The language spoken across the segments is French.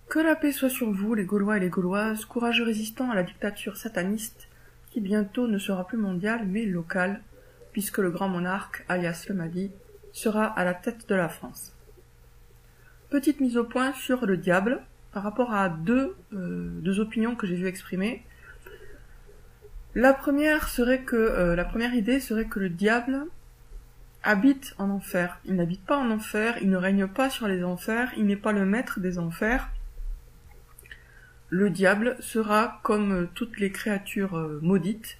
Que la paix soit sur vous, les Gaulois et les Gauloises, courageux résistants à la dictature sataniste, qui bientôt ne sera plus mondiale mais locale, puisque le grand monarque, alias le Mahdi, sera à la tête de la France. Petite mise au point sur le diable, par rapport à deux opinions que j'ai vu exprimer. La première idée serait que le diable habite en enfer. Il n'habite pas en enfer, il ne règne pas sur les enfers, il n'est pas le maître des enfers. Le diable sera, comme toutes les créatures maudites,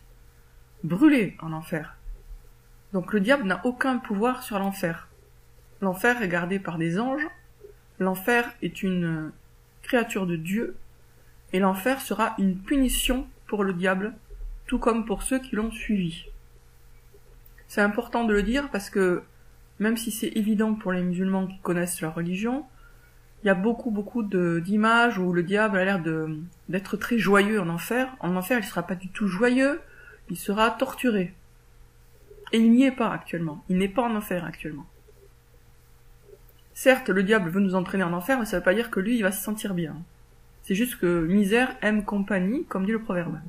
brûlé en enfer. Donc le diable n'a aucun pouvoir sur l'enfer. L'enfer est gardé par des anges, l'enfer est une créature de Dieu, et l'enfer sera une punition pour le diable, tout comme pour ceux qui l'ont suivi. C'est important de le dire parce que, même si c'est évident pour les musulmans qui connaissent leur religion, il y a beaucoup d'images où le diable a l'air d'être très joyeux en enfer. En enfer, il ne sera pas du tout joyeux, il sera torturé. Et il n'y est pas actuellement. Il n'est pas en enfer actuellement. Certes, le diable veut nous entraîner en enfer, mais ça ne veut pas dire que lui, il va se sentir bien. C'est juste que misère aime compagnie, comme dit le proverbe.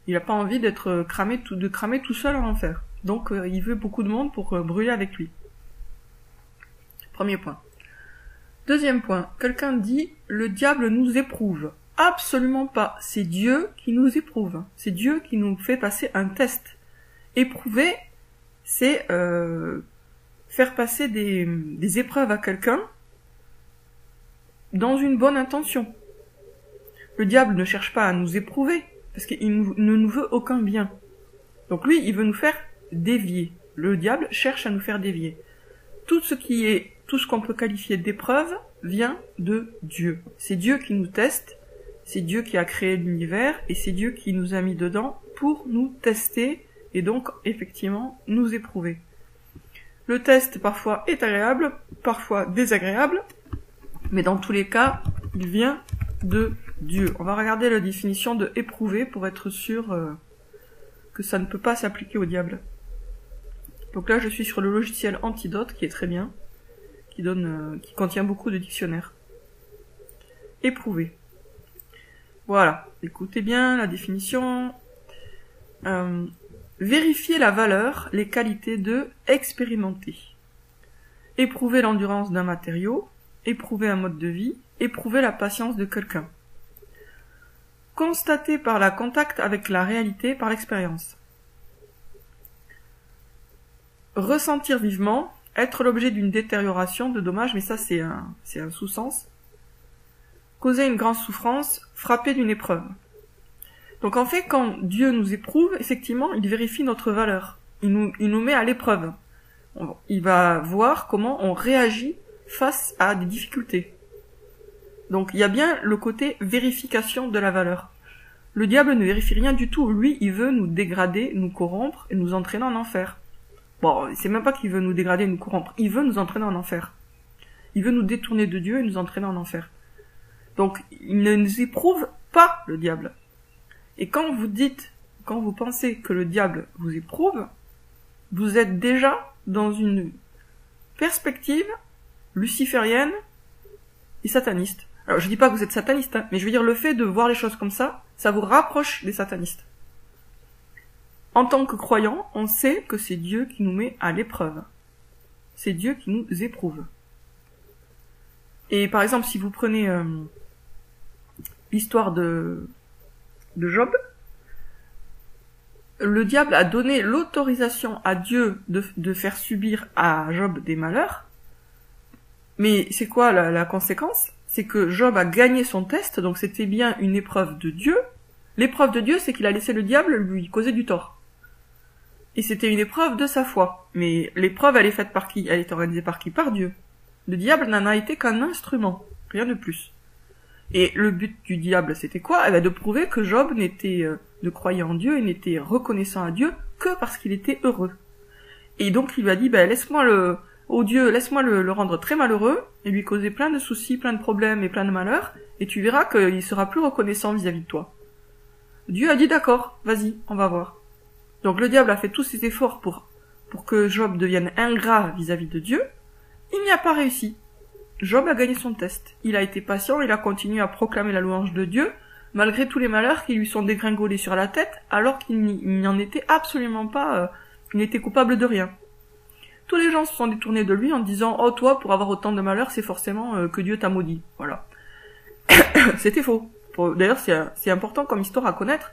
Il n'a pas envie de cramer tout seul en enfer. Donc, il veut beaucoup de monde pour brûler avec lui. Premier point. Deuxième point, quelqu'un dit « le diable nous éprouve ». Absolument pas, c'est Dieu qui nous éprouve. C'est Dieu qui nous fait passer un test. Éprouver, c'est faire passer des épreuves à quelqu'un dans une bonne intention. Le diable ne cherche pas à nous éprouver, parce qu'il ne nous veut aucun bien. Donc lui, il veut nous faire dévier. Le diable cherche à nous faire dévier. Tout ce qu'on peut qualifier d'épreuve vient de Dieu. C'est Dieu qui nous teste, c'est Dieu qui a créé l'univers, et c'est Dieu qui nous a mis dedans pour nous tester, et donc, effectivement, nous éprouver. Le test, parfois, est agréable, parfois désagréable, mais dans tous les cas, il vient de Dieu. On va regarder la définition de éprouver pour être sûr que ça ne peut pas s'appliquer au diable. Donc là, je suis sur le logiciel Antidote, qui est très bien, qui contient beaucoup de dictionnaires. Éprouver. Voilà, écoutez bien la définition. Vérifier la valeur, les qualités de expérimenter. Éprouver l'endurance d'un matériau, éprouver un mode de vie, éprouver la patience de quelqu'un. Constater par la contact avec la réalité, par l'expérience. Ressentir vivement, être l'objet d'une détérioration, de dommages, mais ça c'est un sous-sens. Causer une grande souffrance, frapper d'une épreuve. Donc en fait, quand Dieu nous éprouve, effectivement, il vérifie notre valeur. Il nous met à l'épreuve. Il va voir comment on réagit face à des difficultés. Donc il y a bien le côté vérification de la valeur. Le diable ne vérifie rien du tout. Lui, il veut nous dégrader, nous corrompre et nous entraîner en enfer. Bon, c'est même pas qu'il veut nous dégrader et nous corrompre. Il veut nous entraîner en enfer. Il veut nous détourner de Dieu et nous entraîner en enfer. Donc, il ne nous éprouve pas, le diable. Et quand vous pensez que le diable vous éprouve, vous êtes déjà dans une perspective luciférienne et sataniste. Alors, je dis pas que vous êtes sataniste, hein, mais je veux dire, le fait de voir les choses comme ça vous rapproche des satanistes. En tant que croyant, on sait que c'est Dieu qui nous met à l'épreuve. C'est Dieu qui nous éprouve. Et par exemple, si vous prenez l'histoire de Job, le diable a donné l'autorisation à Dieu de faire subir à Job des malheurs. Mais c'est quoi la conséquence? C'est que Job a gagné son test, donc c'était bien une épreuve de Dieu. L'épreuve de Dieu, c'est qu'il a laissé le diable lui causer du tort. Et c'était une épreuve de sa foi. Mais l'épreuve, elle est faite par qui? Elle est organisée par qui? Par Dieu. Le diable n'en a été qu'un instrument, rien de plus. Et le but du diable, c'était quoi? De prouver que Job ne croyait en Dieu et n'était reconnaissant à Dieu que parce qu'il était heureux. Et donc il lui a dit, laisse-moi le rendre très malheureux et lui causer plein de soucis, plein de problèmes et plein de malheurs, et tu verras qu'il sera plus reconnaissant vis-à-vis de toi. Dieu a dit d'accord, vas-y, on va voir. Donc le diable a fait tous ses efforts pour que Job devienne ingrat vis-à-vis de Dieu. Il n'y a pas réussi. Job a gagné son test. Il a été patient, il a continué à proclamer la louange de Dieu, malgré tous les malheurs qui lui sont dégringolés sur la tête, alors qu'il n'en était absolument pas, il n'était coupable de rien. Tous les gens se sont détournés de lui en disant « Oh, toi, pour avoir autant de malheurs, c'est forcément que Dieu t'a maudit. » Voilà. C'était faux. D'ailleurs, c'est important comme histoire à connaître,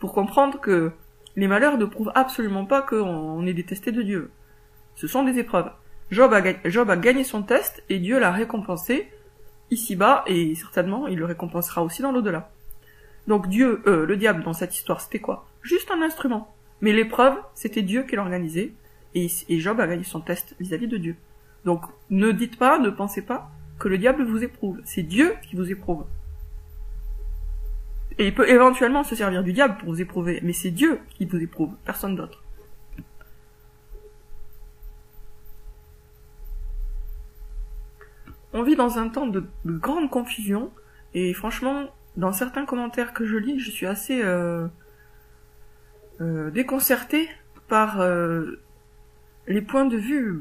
pour comprendre que les malheurs ne prouvent absolument pas qu'on est détesté de Dieu. Ce sont des épreuves. Job a gagné son test, et Dieu l'a récompensé ici-bas, et certainement, il le récompensera aussi dans l'au-delà. Donc le diable dans cette histoire, c'était quoi? Juste un instrument. Mais l'épreuve, c'était Dieu qui l'organisait, et Job a gagné son test vis-à-vis de Dieu. Donc ne dites pas, ne pensez pas que le diable vous éprouve. C'est Dieu qui vous éprouve. Et il peut éventuellement se servir du diable pour vous éprouver, mais c'est Dieu qui vous éprouve, personne d'autre. On vit dans un temps de grande confusion, et franchement, dans certains commentaires que je lis, je suis assez déconcertée par les points de vue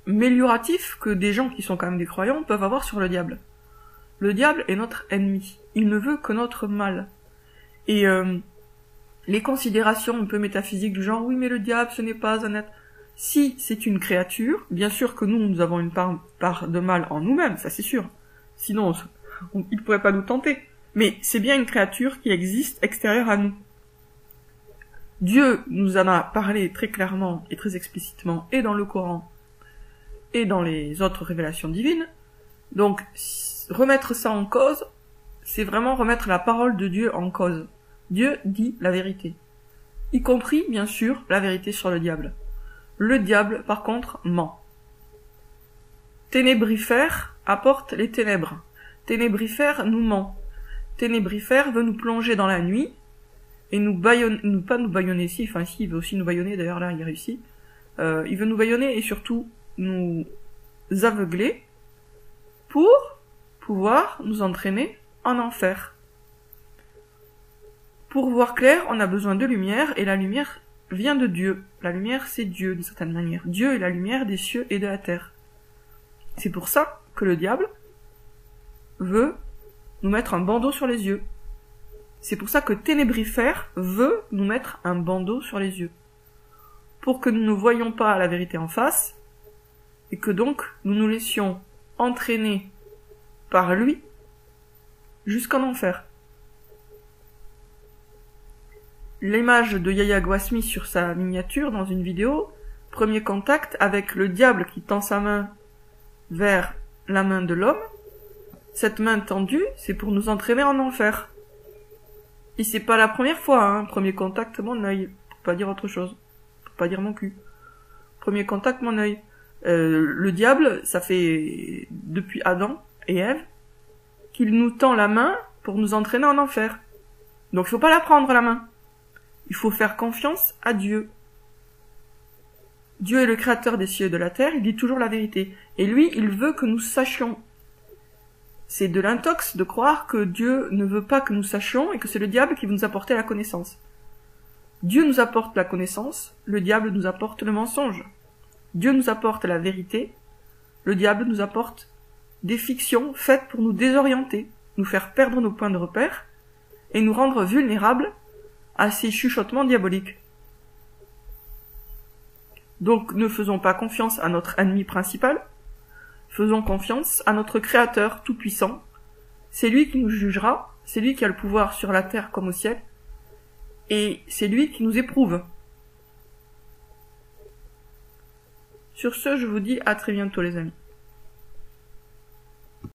amélioratifs que des gens qui sont quand même des croyants peuvent avoir sur le diable. Le diable est notre ennemi. Il ne veut que notre mal. Et les considérations un peu métaphysiques du genre « Oui, mais le diable, ce n'est pas un être... » Si c'est une créature, bien sûr que nous avons une part de mal en nous-mêmes, ça c'est sûr. Sinon, il ne pourrait pas nous tenter. Mais c'est bien une créature qui existe extérieure à nous. Dieu nous en a parlé très clairement et très explicitement, et dans le Coran, et dans les autres révélations divines. Donc, remettre ça en cause, c'est vraiment remettre la parole de Dieu en cause. Dieu dit la vérité. Y compris, bien sûr, la vérité sur le diable. Le diable, par contre, ment. Ténébrifère apporte les ténèbres. Ténébrifère nous ment. Ténébrifère veut nous plonger dans la nuit, et pas nous bâillonner si, il veut aussi nous bâillonner, d'ailleurs là il réussit. Il veut nous bâillonner et surtout nous aveugler pour pouvoir nous entraîner en enfer. Pour voir clair, on a besoin de lumière, et la lumière vient de Dieu. La lumière, c'est Dieu, d'une certaine manière. Dieu est la lumière des cieux et de la terre. C'est pour ça que le diable veut nous mettre un bandeau sur les yeux. C'est pour ça que Ténébrifère veut nous mettre un bandeau sur les yeux. Pour que nous ne voyions pas la vérité en face, et que donc nous nous laissions entraîner par lui jusqu'en enfer. L'image de Yahya Gouasmi sur sa miniature dans une vidéo, premier contact avec le diable qui tend sa main vers la main de l'homme. Cette main tendue, c'est pour nous entraîner en enfer. Et c'est pas la première fois, hein. Premier contact, mon œil. Pour pas dire autre chose. Pour pas dire mon cul. Premier contact, mon œil. Le diable, ça fait depuis Adam et Ève qu'il nous tend la main pour nous entraîner en enfer. Donc il faut pas la prendre la main. Il faut faire confiance à Dieu. Dieu est le créateur des cieux et de la terre, il dit toujours la vérité. Et lui, il veut que nous sachions. C'est de l'intox de croire que Dieu ne veut pas que nous sachions et que c'est le diable qui veut nous apporter la connaissance. Dieu nous apporte la connaissance, le diable nous apporte le mensonge. Dieu nous apporte la vérité, le diable nous apporte des fictions faites pour nous désorienter, nous faire perdre nos points de repère et nous rendre vulnérables à ces chuchotements diaboliques. Donc ne faisons pas confiance à notre ennemi principal, faisons confiance à notre Créateur tout-puissant. C'est lui qui nous jugera, c'est lui qui a le pouvoir sur la terre comme au ciel, et c'est lui qui nous éprouve. Sur ce, je vous dis à très bientôt les amis.